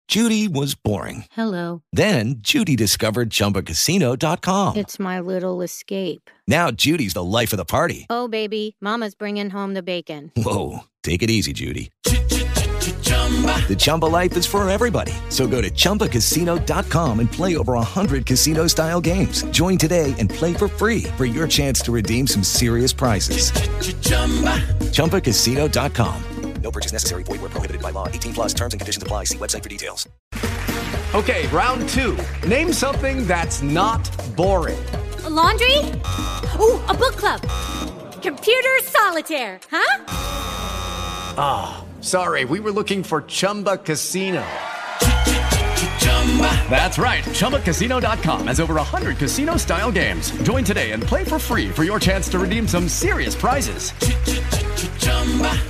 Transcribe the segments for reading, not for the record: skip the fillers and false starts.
Judy was boring. Hello. Then Judy discovered ChumbaCasino.com. It's my little escape. Now Judy's the life of the party. Oh, baby, mama's bringing home the bacon. Whoa, take it easy, Judy. The Chumba life is for everybody. So go to ChumbaCasino.com and play over 100 casino-style games. Join today and play for free for your chance to redeem some serious prizes. ChumbaCasino.com. No purchase necessary. Void where prohibited by law. 18 plus terms and conditions apply. See website for details. Okay, round two. Name something that's not boring. A laundry? Ooh, a book club. Computer solitaire, huh? Ah, sorry, we were looking for Chumba Casino. That's right, ChumbaCasino.com has over 100 casino-style games. Join today and play for free for your chance to redeem some serious prizes.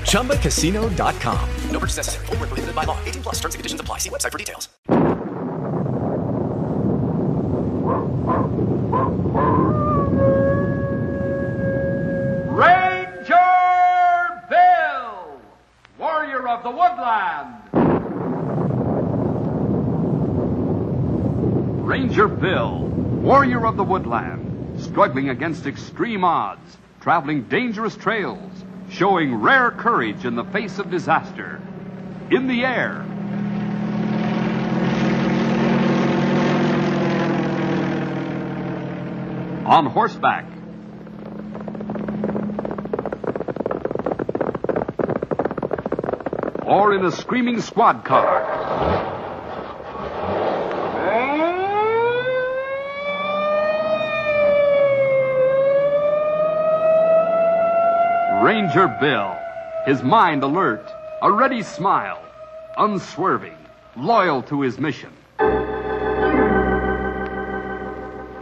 ChumbaCasino.com. No purchase necessary. Void where prohibited by law. 18 plus terms and conditions apply. See website for details. Ranger Bill, warrior of the woodland. Ranger Bill, warrior of the woodland, struggling against extreme odds, traveling dangerous trails, showing rare courage in the face of disaster. In the air, on horseback, or in a screaming squad car. Ranger Bill, his mind alert, a ready smile, unswerving, loyal to his mission.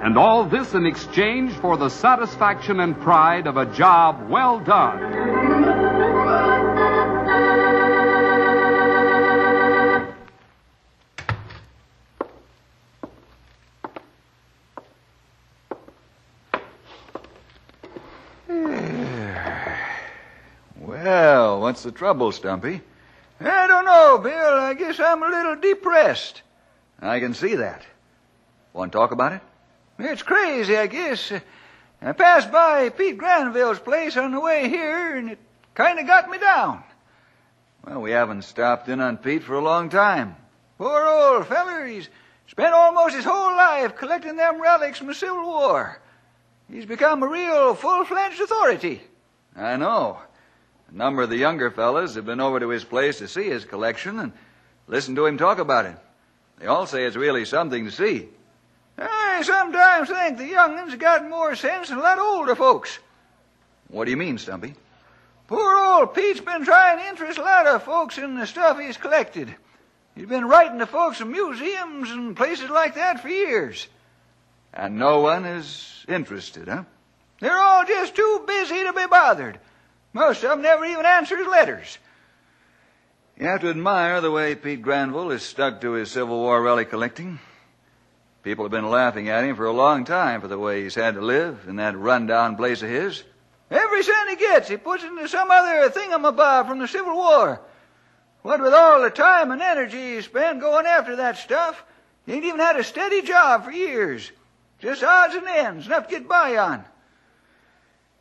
And all this in exchange for the satisfaction and pride of a job well done. Well, what's the trouble, Stumpy? I don't know, Bill. I guess I'm a little depressed. I can see that. Want to talk about it? It's crazy, I guess. I passed by Pete Granville's place on the way here, and it kind of got me down. Well, we haven't stopped in on Pete for a long time. Poor old feller, he's spent almost his whole life collecting them relics from the Civil War. He's become a real full-fledged authority. I know. A number of the younger fellas have been over to his place to see his collection and listen to him talk about it. They all say it's really something to see. I sometimes think the young'uns got more sense than a lot of older folks. What do you mean, Stumpy? Poor old Pete's been trying to interest a lot of folks in the stuff he's collected. He's been writing to folks in museums and places like that for years. And no one is interested, huh? They're all just too busy to be bothered. Most of them never even answer his letters. You have to admire the way Pete Granville has stuck to his Civil War relic collecting. People have been laughing at him for a long time for the way he's had to live in that run-down place of his. Every cent he gets, he puts into some other thingamabob from the Civil War. What with all the time and energy he spent going after that stuff, he ain't even had a steady job for years. Just odds and ends, enough to get by on.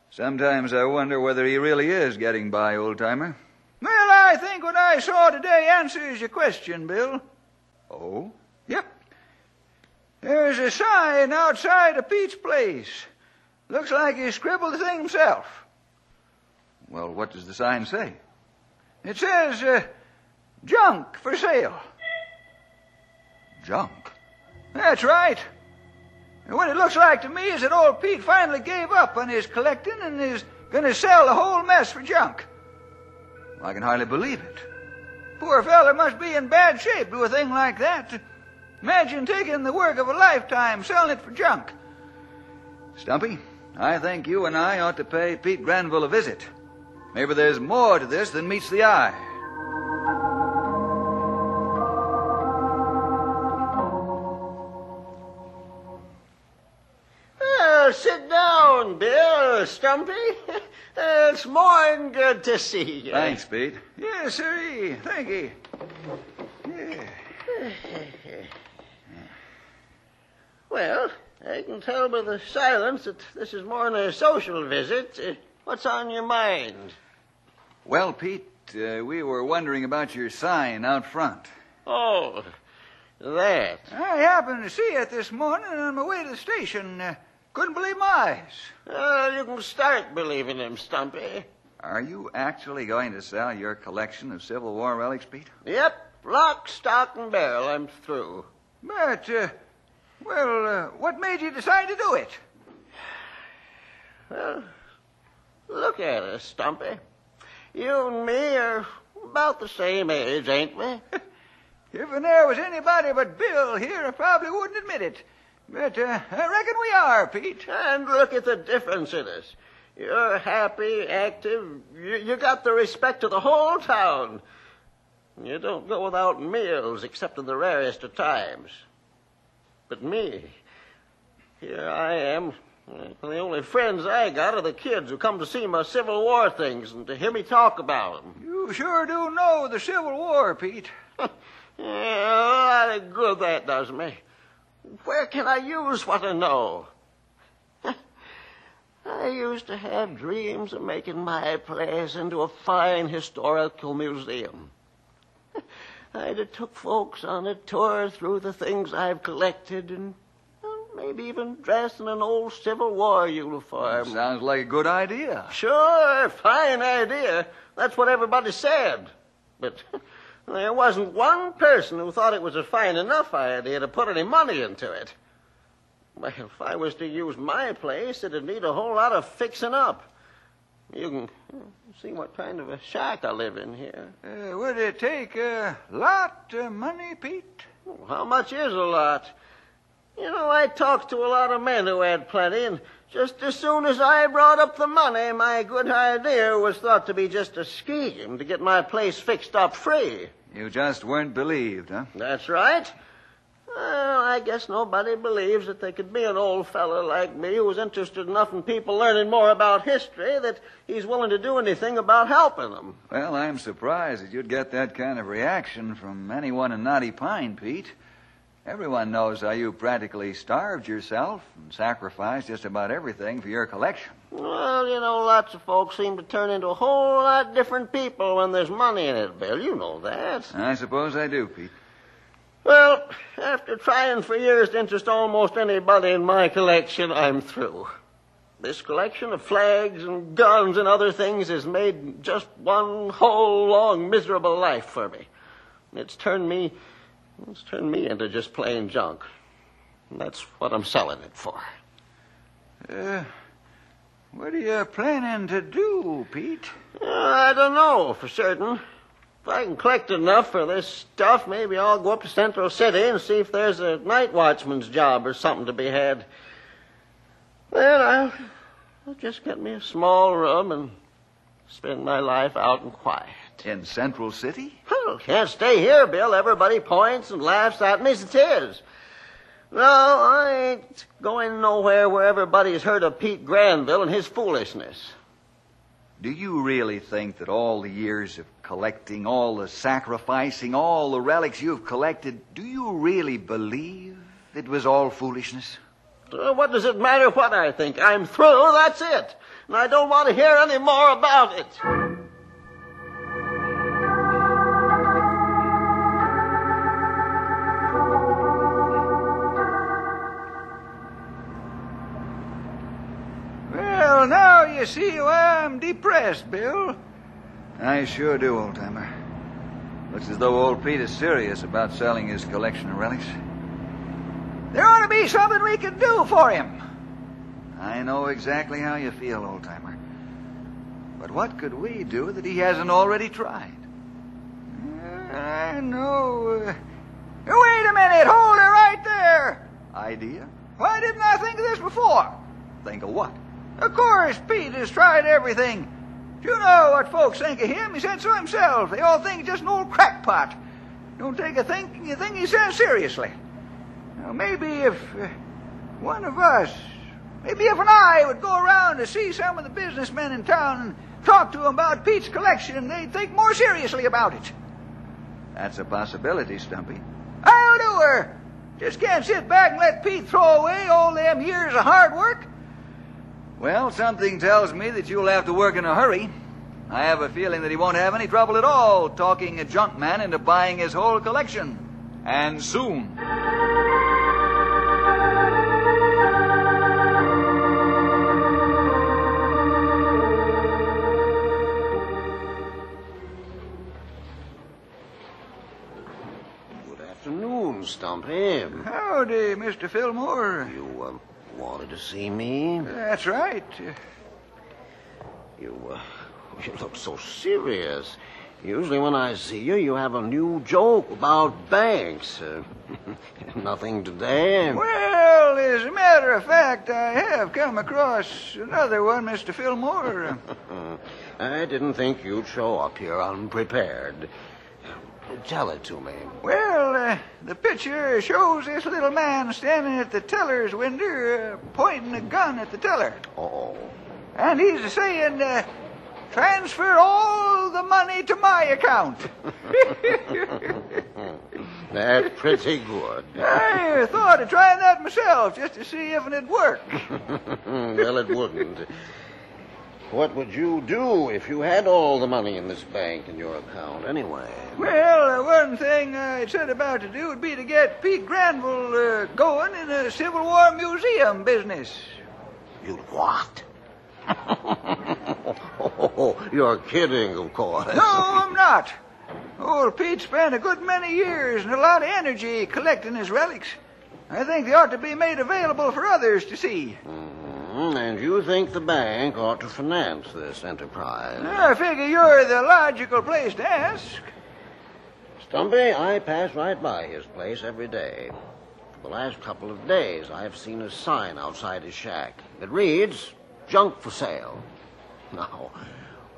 Sometimes I wonder whether he really is getting by, old-timer. Well, I think what I saw today answers your question, Bill. Oh? Yep. There's a sign outside of Pete's place. Looks like he scribbled the thing himself. Well, what does the sign say? It says, junk for sale. Junk? That's right. And what it looks like to me is that old Pete finally gave up on his collecting and is going to sell the whole mess for junk. I can hardly believe it. Poor fella must be in bad shape to do a thing like that. Imagine taking the work of a lifetime, selling it for junk. Stumpy, I think you and I ought to pay Pete Granville a visit. Maybe there's more to this than meets the eye. Sit down, Bill, Stumpy. It's more than good to see you. Thanks, Pete. Yes, sir. Thank you. Yeah. Well, I can tell by the silence that this is more than a social visit. What's on your mind? Well, Pete, we were wondering about your sign out front. Oh, that. I happened to see it this morning on my way to the station. Couldn't believe my eyes. You can start believing him, Stumpy. Are you actually going to sell your collection of Civil War relics, Pete? Yep, lock, stock, and barrel. I'm through. But, what made you decide to do it? Well, look at us, Stumpy. You and me are about the same age, ain't we? If there was anybody but Bill here, I probably wouldn't admit it. But I reckon we are, Pete. And look at the difference in us. You're happy, active. You got the respect of the whole town. You don't go without meals except in the rarest of times. But me, here I am. The only friends I got are the kids who come to see my Civil War things and to hear me talk about them. You sure do know the Civil War, Pete. Yeah, a lot of good that does me. Where can I use what I know? I used to have dreams of making my place into a fine historical museum. I'd have took folks on a tour through the things I've collected and maybe even dressed in an old Civil War uniform. Sounds like a good idea. Sure, fine idea. That's what everybody said. But there wasn't one person who thought it was a fine enough idea to put any money into it. Well, if I was to use my place, it'd need a whole lot of fixing up. You can see what kind of a shack I live in here. Would it take a lot of money, Pete? How much is a lot? You know, I talked to a lot of men who had plenty, and just as soon as I brought up the money, my good idea was thought to be just a scheme to get my place fixed up free. You just weren't believed, huh? That's right. Well, I guess nobody believes that there could be an old fellow like me who was interested enough in people learning more about history that he's willing to do anything about helping them. Well, I'm surprised that you'd get that kind of reaction from anyone in Knotty Pine, Pete. Everyone knows how you practically starved yourself and sacrificed just about everything for your collection. Well, you know, lots of folks seem to turn into a whole lot different people when there's money in it, Bill. You know that. I suppose I do, Pete. Well, after trying for years to interest almost anybody in my collection, I'm through. This collection of flags and guns and other things has made just one whole long miserable life for me. It's turned me into just plain junk. And that's what I'm selling it for. What are you planning to do, Pete? I don't know for certain. If I can collect enough for this stuff, maybe I'll go up to Central City and see if there's a night watchman's job or something to be had. Then I'll just get me a small room and spend my life out in quiet. In Central City? Oh, can't stay here, Bill. Everybody points and laughs at me as it is. No, I ain't going nowhere where everybody's heard of Pete Granville and his foolishness. Do you really think that all the years of collecting, all the sacrificing, all the relics you've collected, do you really believe it was all foolishness? What does it matter what I think? I'm through, that's it. And I don't want to hear any more about it. Well, now you see why I'm depressed, Bill. I sure do, old-timer. Looks as though old Pete is serious about selling his collection of relics. There ought to be something we can do for him. I know exactly how you feel, old-timer. But what could we do that he hasn't already tried? I know. Wait a minute. Hold it right there. Idea? Why didn't I think of this before? Think of what? Of course, Pete has tried everything. Do you know what folks think of him? He said so himself. They all think he's just an old crackpot. Don't take a thing he says seriously. Now, maybe if one of us, maybe if I would go around to see some of the businessmen in town and talk to them about Pete's collection, they'd think more seriously about it. That's a possibility, Stumpy. I'll do her. Just can't sit back and let Pete throw away all them years of hard work. Well, something tells me that you'll have to work in a hurry. I have a feeling that he won't have any trouble at all talking a junk man into buying his whole collection. And soon. Stumpy. Howdy, Mr. Fillmore. You wanted to see me? That's right. You look so serious. Usually when I see you, you have a new joke about banks. Nothing today? Well, as a matter of fact, I have come across another one, Mr. Fillmore. I didn't think you'd show up here unprepared. Tell it to me. Well, the picture shows this little man standing at the teller's window, pointing a gun at the teller. Oh. And he's saying, transfer all the money to my account. That's pretty good. I thought of trying that myself, just to see if it'd work. Well, it wouldn't. What would you do if you had all the money in this bank in your account, anyway? Well, one thing I'd set about to do would be to get Pete Granville going in a Civil War museum business. You what? You're kidding, of course. No, I'm not. Old Pete spent a good many years and a lot of energy collecting his relics. I think they ought to be made available for others to see. And you think the bank ought to finance this enterprise? I figure you're the logical place to ask. Stumpy, I pass right by his place every day. For the last couple of days, I've seen a sign outside his shack. It reads, junk for sale. Now,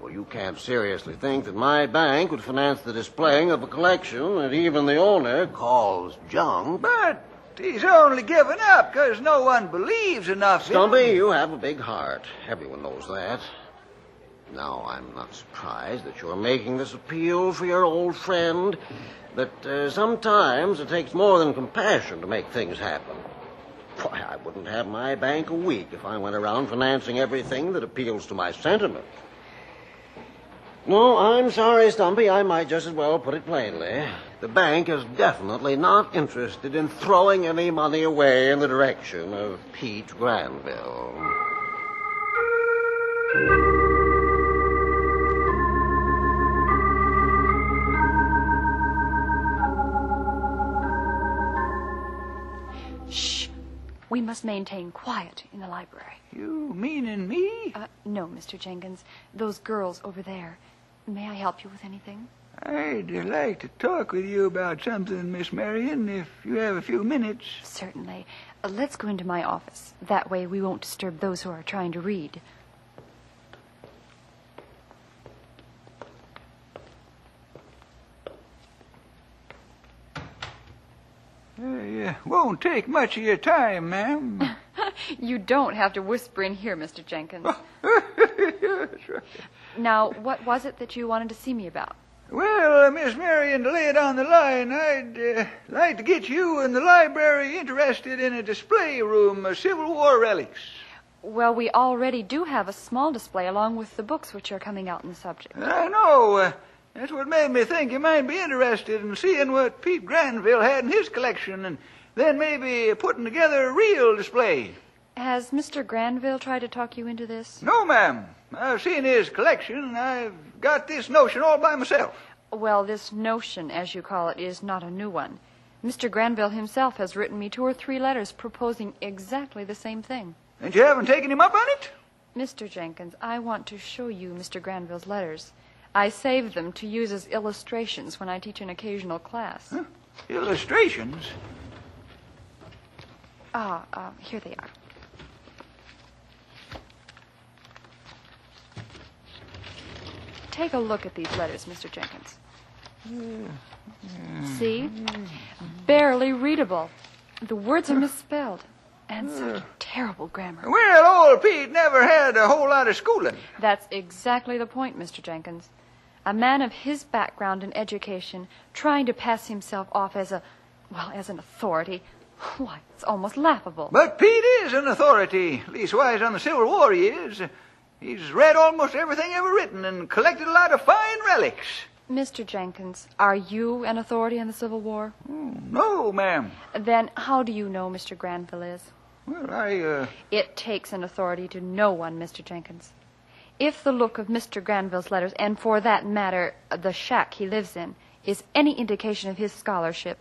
well, you can't seriously think that my bank would finance the displaying of a collection that even the owner calls junk. But he's only given up because no one believes enough in him. Stumpy, you have a big heart. Everyone knows that. Now, I'm not surprised that you're making this appeal for your old friend, but sometimes it takes more than compassion to make things happen. Why, I wouldn't have my bank a week if I went around financing everything that appeals to my sentiment. No, I'm sorry, Stumpy. I might just as well put it plainly. The bank is definitely not interested in throwing any money away in the direction of Pete Granville. Shh. We must maintain quiet in the library. You meaning me? No, Mr. Jenkins. Those girls over there. May I help you with anything? I'd like to talk with you about something, Miss Marion, if you have a few minutes. Certainly. Let's go into my office. That way we won't disturb those who are trying to read. Won't take much of your time, ma'am. You don't have to whisper in here, Mr. Jenkins. That's right. Now, what was it that you wanted to see me about? Well, Miss Marion, to lay it on the line, I'd like to get you and the library interested in a display room of Civil War relics. Well, we already do have a small display along with the books which are coming out in the subject. I know. That's what made me think you might be interested in seeing what Pete Granville had in his collection and then maybe putting together a real display. Has Mr. Granville tried to talk you into this? No, ma'am. I've seen his collection, and I've got this notion all by myself. Well, this notion, as you call it, is not a new one. Mr. Granville himself has written me 2 or 3 letters proposing exactly the same thing. And you haven't taken him up on it? Mr. Jenkins, I want to show you Mr. Granville's letters. I save them to use as illustrations when I teach an occasional class. Huh? Illustrations? Here they are. Take a look at these letters, Mr. Jenkins. See? Barely readable. The words are misspelled. And such terrible grammar. Well, old Pete never had a whole lot of schooling. That's exactly the point, Mr. Jenkins. A man of his background and education trying to pass himself off as a Well, as an authority, why, it's almost laughable. But Pete is an authority. Leastwise, on the Civil War he is. He's read almost everything ever written and collected a lot of fine relics. Mr. Jenkins, are you an authority in the Civil War? No, ma'am. Then how do you know Mr. Granville is? Well, It takes an authority to know one, Mr. Jenkins. If the look of Mr. Granville's letters, and for that matter, the shack he lives in, is any indication of his scholarship,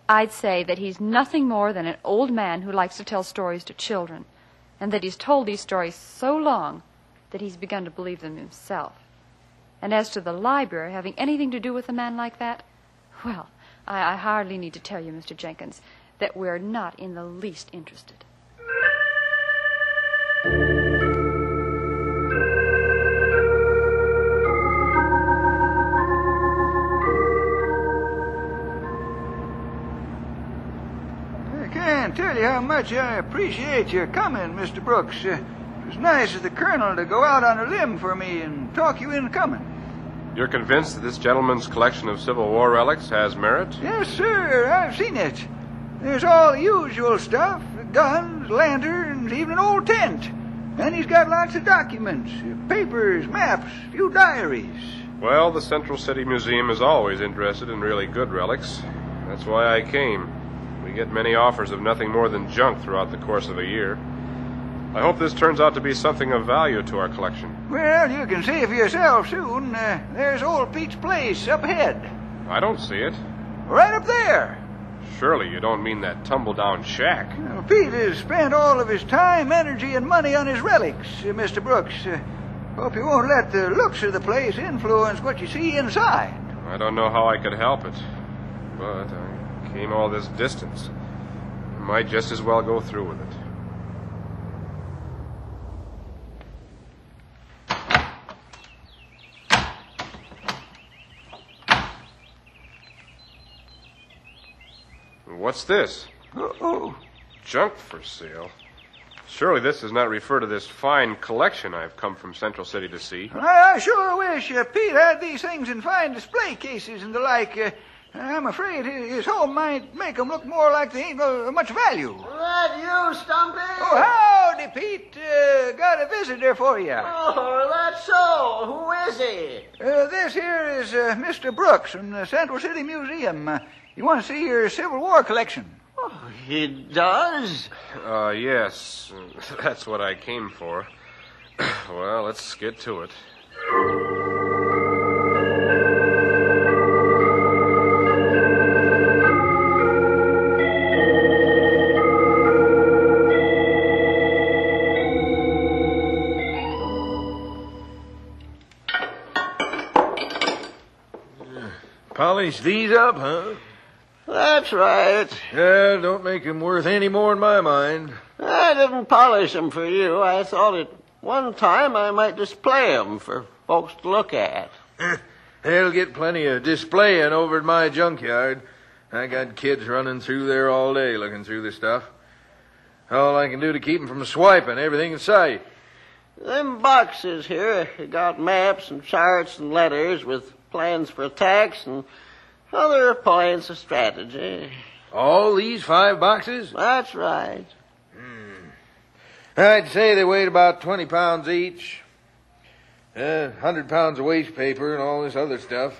I'd say that he's nothing more than an old man who likes to tell stories to children, and that he's told these stories so long that he's begun to believe them himself. And as to the library having anything to do with a man like that, well, I hardly need to tell you, Mr. Jenkins, that we're not in the least interested. I can't tell you how much I appreciate your coming, Mr. Brooks. It was nice of the Colonel to go out on a limb for me and talk you into coming. You're convinced that this gentleman's collection of Civil War relics has merit? Yes, sir. I've seen it. There's all the usual stuff, guns, lanterns, even an old tent. And he's got lots of documents, papers, maps, a few diaries. Well, the Central City Museum is always interested in really good relics. That's why I came. We get many offers of nothing more than junk throughout the course of a year. I hope this turns out to be something of value to our collection. Well, you can see for yourself soon. There's old Pete's place up ahead. I don't see it. Right up there. Surely you don't mean that tumble-down shack. Well, Pete has spent all of his time, energy, and money on his relics, Mr. Brooks. Hope you won't let the looks of the place influence what you see inside. I don't know how I could help it, but I came all this distance. I might just as well go through with it. What's this? Uh-oh. Junk for sale? Surely this does not refer to this fine collection I've come from Central City to see. I sure wish Pete had these things in fine display cases and the like. I'm afraid his home might make them look more like they ain't much value. That you, Stumpy? Oh, howdy, Pete. Got a visitor for you. Oh, that's so. Who is he? This here is Mr. Brooks from the Central City Museum. You want to see your Civil War collection? Oh, he does? Yes. That's what I came for. Well, let's get to it. Polish these up, huh? That's right. Yeah, don't make them worth any more in my mind. I didn't polish them for you. I thought at one time I might display them for folks to look at. They'll get plenty of displaying over at my junkyard. I got kids running through there all day looking through the stuff. All I can do to keep them from swiping everything in sight. Them boxes here got maps and charts and letters with plans for attacks and other points of strategy. All these 5 boxes? That's right. I'd say they weighed about 20 pounds each. 100 pounds of waste paper and all this other stuff.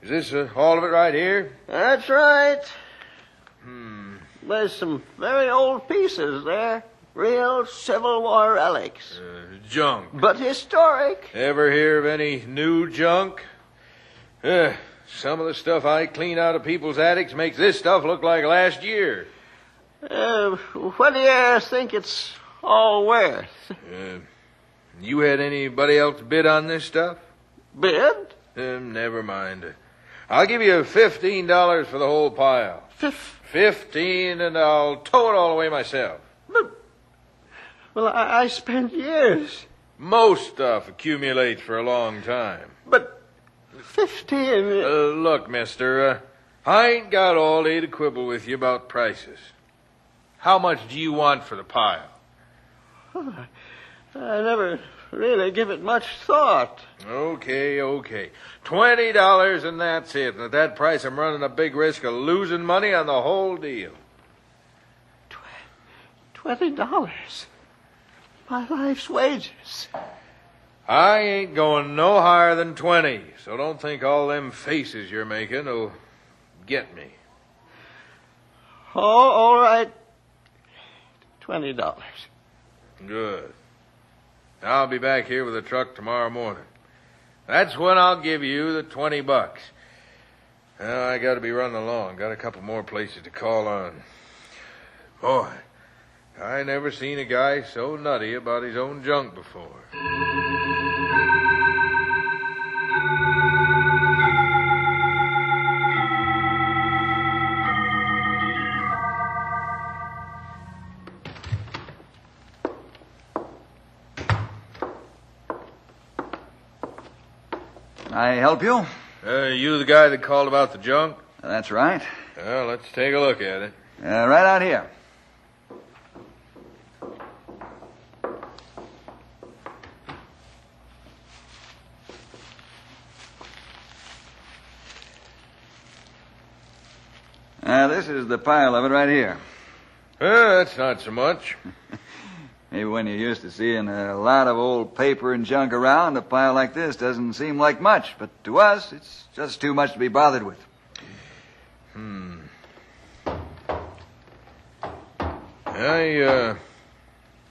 Is this all of it right here? That's right. There's some very old pieces there. Real Civil War relics. Junk. But historic. Ever hear of any new junk? Some of the stuff I clean out of people's attics makes this stuff look like last year. What do you think it's all worth? You had anybody else bid on this stuff? Bid? Never mind. I'll give you $15 for the whole pile. 15, and I'll tow it all away myself. Well, I spent years. Most stuff accumulates for a long time. But 15... Look, mister, I ain't got all day to quibble with you about prices. How much do you want for the pile? I never really give it much thought. Okay. $20 and that's it. And at that price, I'm running a big risk of losing money on the whole deal. $20? My life's wages. I ain't going no higher than 20, so don't think all them faces you're making will get me. Oh, all right. $20. Good. I'll be back here with a truck tomorrow morning. That's when I'll give you the $20. Well, I got to be running along. Got a couple more places to call on. Boy, I never seen a guy so nutty about his own junk before. I help you? You the guy that called about the junk? That's right. Well, let's take a look at it. Right out here. This is the pile of it right here. That's not so much. Maybe when you're used to seeing a lot of old paper and junk around, a pile like this doesn't seem like much. But to us, it's just too much to be bothered with.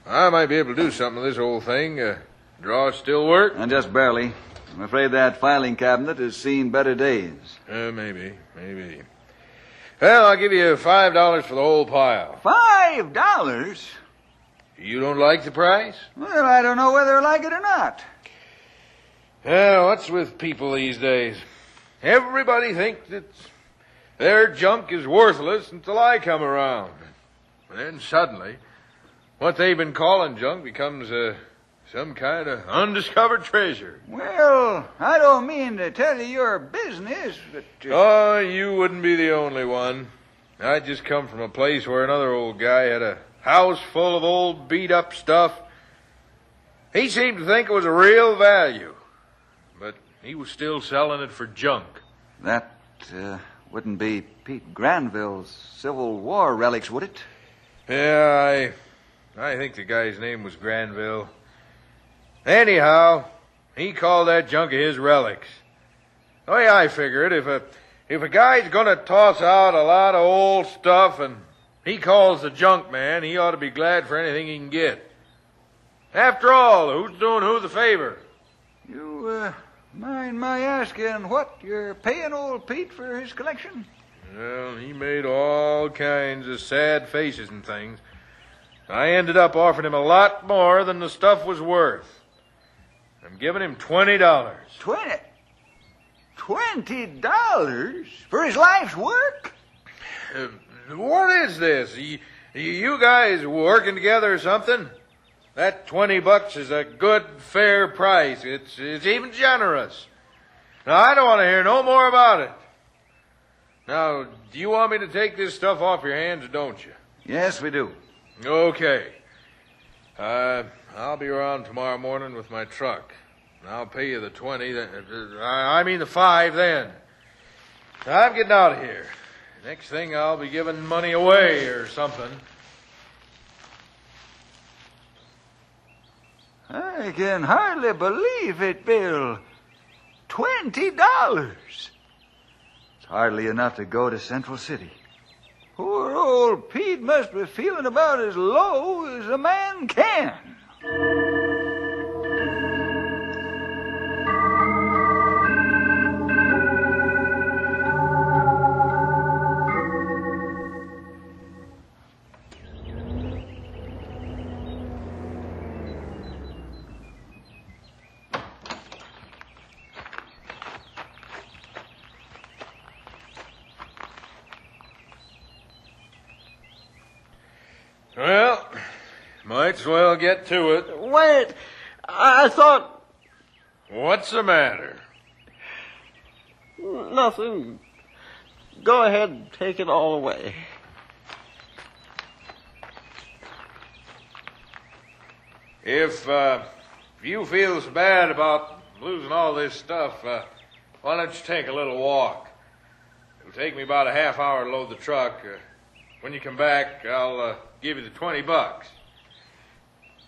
I might be able to do something with this old thing. Drawers still work? And just barely. I'm afraid that filing cabinet has seen better days. Maybe. Well, I'll give you $5 for the whole pile. $5? You don't like the price? Well, I don't know whether I like it or not. Well, what's with people these days? Everybody thinks that their junk is worthless until I come around. And then suddenly, what they've been calling junk becomes some kind of undiscovered treasure. Well, I don't mean to tell you your business, but... Oh, you wouldn't be the only one. I just come from a place where another old guy had a house full of old beat-up stuff. He seemed to think it was a real value, but he was still selling it for junk. That wouldn't be Pete Granville's Civil War relics, would it? Yeah, I think the guy's name was Granville. Anyhow, he called that junk of his relics. The way I figure it, if a guy's gonna toss out a lot of old stuff and he calls the junk man, he ought to be glad for anything he can get. After all, who's doing who the favor? You, mind my asking what you're paying old Pete for his collection? Well, he made all kinds of sad faces and things. I ended up offering him a lot more than the stuff was worth. I'm giving him $20. $20 for his life's work? What is this? You guys working together or something? That $20 is a good, fair price. It's even generous. Now, I don't want to hear no more about it. Now, do you want me to take this stuff off your hands or don't you? Yes, we do. Okay. I'll be around tomorrow morning with my truck. I'll pay you the 20, I mean the 5 then. I'm getting out of here. Next thing I'll be giving money away or something. I can hardly believe it, Bill. $20. It's hardly enough to go to Central City. Poor old Pete must be feeling about as low as a man can. Well, might as well get to it. Wait, I thought... What's the matter? Nothing. Go ahead and take it all away. If if you feel so bad about losing all this stuff, why don't you take a little walk? It'll take me about a half hour to load the truck. When you come back, I'll give you the $20.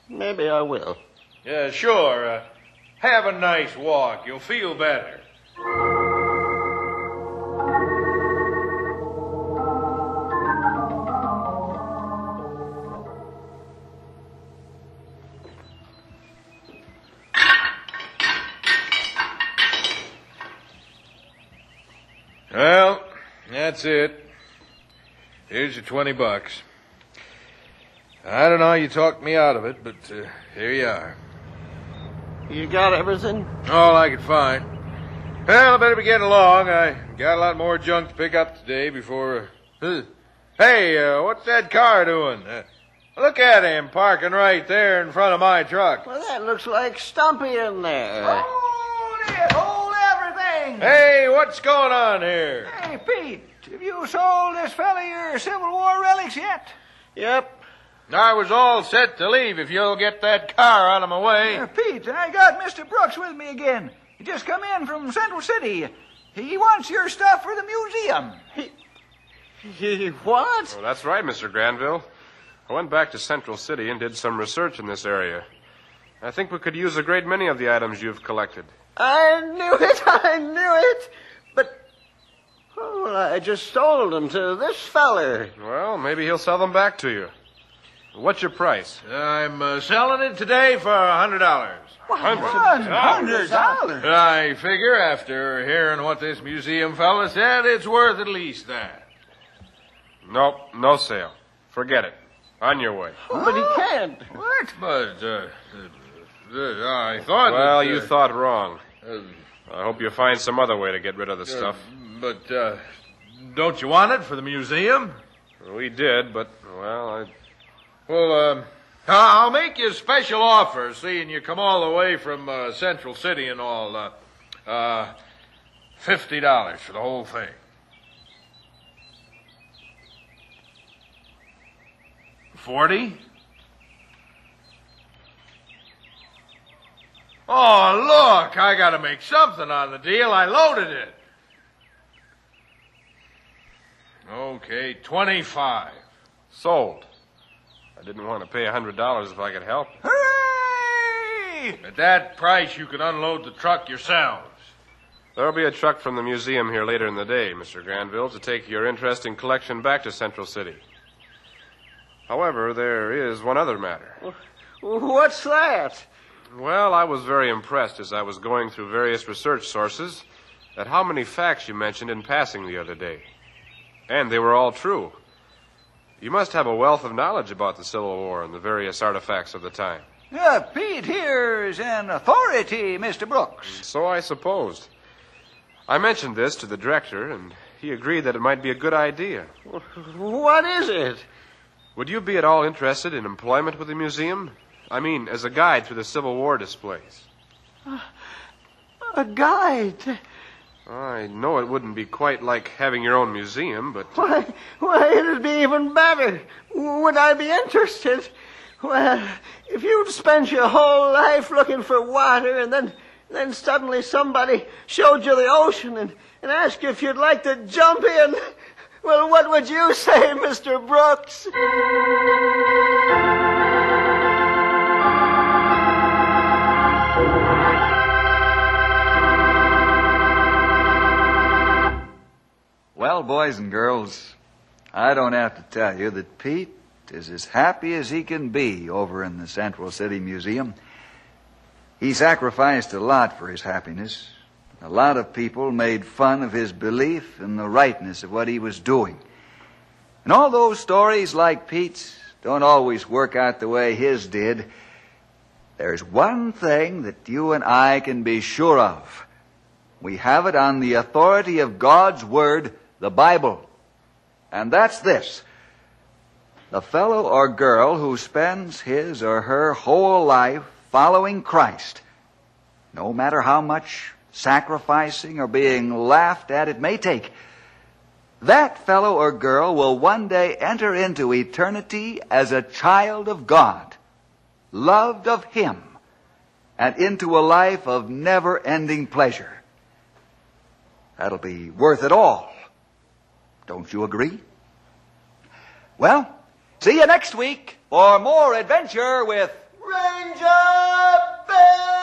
Maybe I will. Yeah, sure. Have a nice walk. You'll feel better. Well, that's it. Here's your $20. I don't know how you talked me out of it, but here you are. You got everything? All I could find. Well, I better be getting along. I got a lot more junk to pick up today before... Hey, what's that car doing? Look at him parking right there in front of my truck. Well, that looks like Stumpy in there. Hold everything! Hey, what's going on here? Hey, Pete, have you sold this fella your Civil War relics yet? Yep. I was all set to leave if you'll get that car out of my way. Pete, I got Mr. Brooks with me again. He just come in from Central City. He wants your stuff for the museum. What? Oh, that's right, Mr. Granville. I went back to Central City and did some research in this area. I think we could use a great many of the items you've collected. I knew it. But, well, I just sold them to this feller. Well, maybe he'll sell them back to you. What's your price? I'm selling it today for $100. $100? I figure after hearing what this museum fella said, it's worth at least that. Nope, no sale. Forget it. On your way. Oh, but he can't. What? But, I thought... Well, you thought wrong. I hope you find some other way to get rid of the stuff. But, don't you want it for the museum? We did, but, well, Well, I'll make you a special offer, seeing you come all the way from Central City and all. $50 for the whole thing. $40? Oh, look, I gotta make something on the deal. I loaded it. Okay, $25. sold. I didn't want to pay $100 if I could help. Hooray! At that price, you could unload the truck yourselves. There'll be a truck from the museum here later in the day, Mr. Granville, to take your interesting collection back to Central City. However, there is one other matter. What's that? Well, I was very impressed as I was going through various research sources at how many facts you mentioned in passing the other day. And they were all true. You must have a wealth of knowledge about the Civil War and the various artifacts of the time. Pete here is an authority, Mr. Brooks. So I supposed. I mentioned this to the director, and he agreed that it might be a good idea. What is it? Would you be at all interested in employment with the museum? I mean, as a guide through the Civil War displays. A guide? I know it wouldn't be quite like having your own museum, but... Why, it'd be even better. Would I be interested? Well, if you'd spent your whole life looking for water and then suddenly somebody showed you the ocean and asked you if you'd like to jump in, well, what would you say, Mr. Brooks? Well, boys and girls, I don't have to tell you that Pete is as happy as he can be over in the Central City Museum. He sacrificed a lot for his happiness. A lot of people made fun of his belief in the rightness of what he was doing. And all those stories like Pete's don't always work out the way his did. There's one thing that you and I can be sure of. We have it on the authority of God's Word, the Bible. And that's this. The fellow or girl who spends his or her whole life following Christ, no matter how much sacrificing or being laughed at it may take, that fellow or girl will one day enter into eternity as a child of God, loved of Him, and into a life of never-ending pleasure. That'll be worth it all. Don't you agree? Well, see you next week for more adventure with Ranger Bill!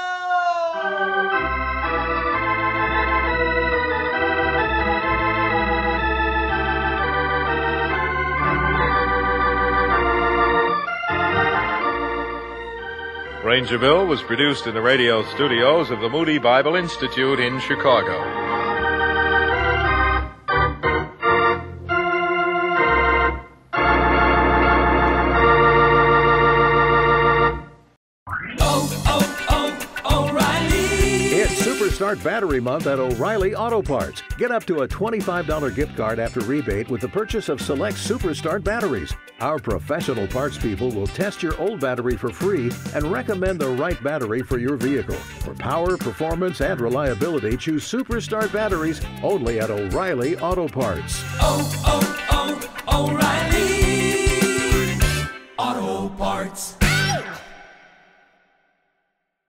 Ranger Bill was produced in the radio studios of the Moody Bible Institute in Chicago. Start Battery Month at O'Reilly Auto Parts. Get up to a $25 gift card after rebate with the purchase of select Superstart batteries. Our professional parts people will test your old battery for free and recommend the right battery for your vehicle. For power, performance, and reliability, choose Superstart batteries only at O'Reilly Auto Parts. O'Reilly Auto Parts.